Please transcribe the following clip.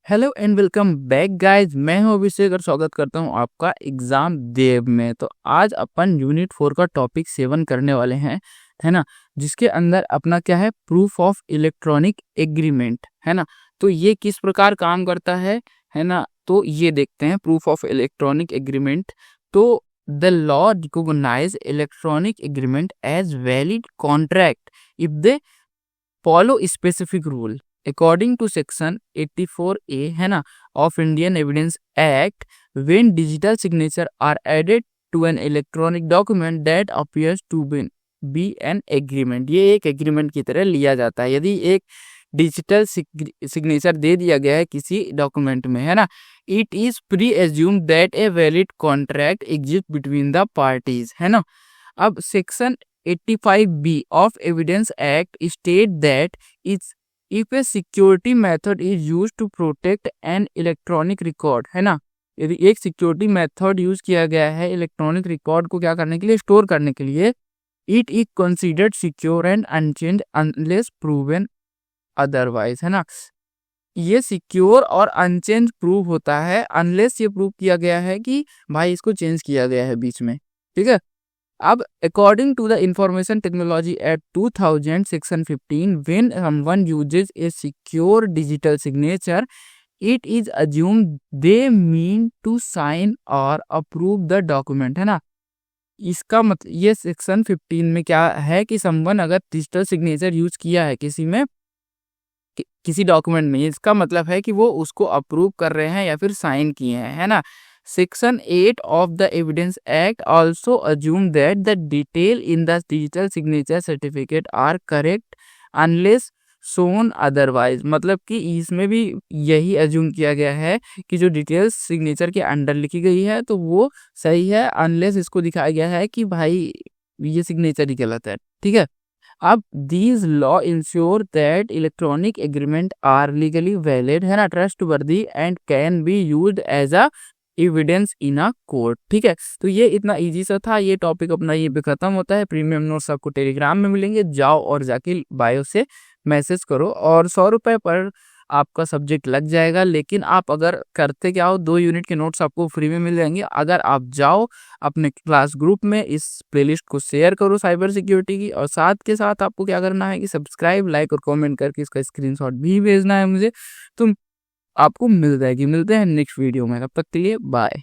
Hello and welcome back guys. मैं हूं अभिषेक और स्वागत करता हूं आपका एग्जाम देव में। तो आज अपन यूनिट 4 का टॉपिक 7 करने वाले हैं, है ना, जिसके अंदर अपना क्या है, प्रूफ ऑफ इलेक्ट्रॉनिक एग्रीमेंट, है ना। तो ये किस प्रकार काम करता है ना। तो ये देखते हैं प्रूफ ऑफ इलेक्ट्रॉनिक एग्रीमेंट। तो the law recognise electronic agreement as valid contract if they follow specific rule according to section 84A, है ना, of Indian Evidence Act. When digital signature are added to an electronic document that appears to be an agreement, ये एक agreement की तरह लिया जाता है। यदि एक डिजिटल सिग्नेचर दे दिया गया है किसी डॉक्यूमेंट में, है ना, it is pre assume that a valid contract exist between the parties, है ना। अब section 85B of Evidence Act state that if a security method is used to protect an electronic record, है ना, यदि एक सिक्योरिटी मेथड यूज किया गया है इलेक्ट्रॉनिक रिकॉर्ड को क्या करने के लिए, स्टोर करने के लिए, it is considered secure and unchanged unless proven otherwise, है ना। ये सिक्योर और अनचेंज प्रूव होता है अनलेस ये प्रूव किया गया है कि भाई इसको चेंज किया गया है बीच में, ठीक है। अब according to the Information Technology Act 2000 section 15, when someone uses a secure digital signature it is assumed they mean to sign और अप्रूव द डॉक्यूमेंट, है ना। इसका मतलब ये सेक्शन 15 में क्या है कि समवन अगर डिजिटल सिग्नेचर यूज किया है किसी में, किसी डॉक्यूमेंट में, इसका मतलब है कि वो उसको अप्रूव कर रहे हैं या फिर साइन किए हैं, है ना। Section 8 of the Evidence Act also assume that the detail in the digital signature certificate are correct unless shown otherwise। मतलब कि इसमें भी यही अज्यूम किया गया है कि जो डिटेल सिग्नेचर के अंडर लिखी गई है तो वो सही है, अनलेस इसको दिखाया गया है कि भाई ये सिग्नेचर ही गलत है, ठीक है। अब these law ensure that electronic agreement are legally valid, है ना, trustworthy and can be used as a evidence in a court, ठीक है। तो ये इतना इजी सा था, ये टॉपिक अपना ये पे खत्म होता है। प्रीमियम नोट्स आपको टेलीग्राम में मिलेंगे, जाओ और जाके बायो से मैसेज करो और 100 रुपये पर आपका सब्जेक्ट लग जाएगा। लेकिन आप अगर करते क्या हो, 2 यूनिट के नोट्स आपको फ्री में मिल जाएंगे अगर आप जाओ अपने क्लास ग्रुप में, इस प्लेलिस्ट को शेयर करो साइबर सिक्योरिटी की, और साथ के साथ आपको क्या करना है कि सब्सक्राइब, लाइक और कमेंट करके इसका स्क्रीनशॉट भी भेजना है मुझे, तो आपको मिल जाएगी। मिलते हैं नेक्स्ट वीडियो में, तब तक के लिए बाय।